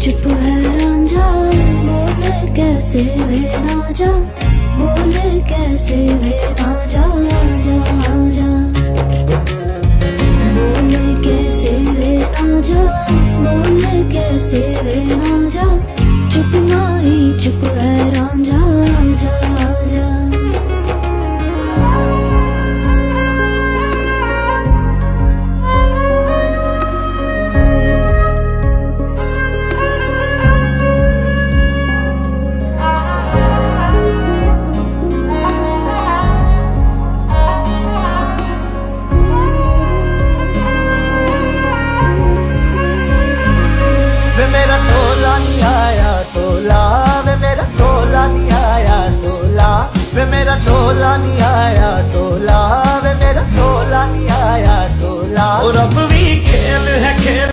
चुप है रांझा, बोले कैसे वे ना जा, बोले कैसे वे ना जा, जा जा, बोले कैसे वे ना जा, बोले कैसे वे ना जा, चुप माही चुप है रांझा, जा जा। वे मेरा टोला नहीं आया टोला, वे मेरा टोला नहीं आया टोला, वे मेरा टोला नहीं आया टोला, वे मेरा टोला नहीं आया टोला। और अब भी खेल है खेल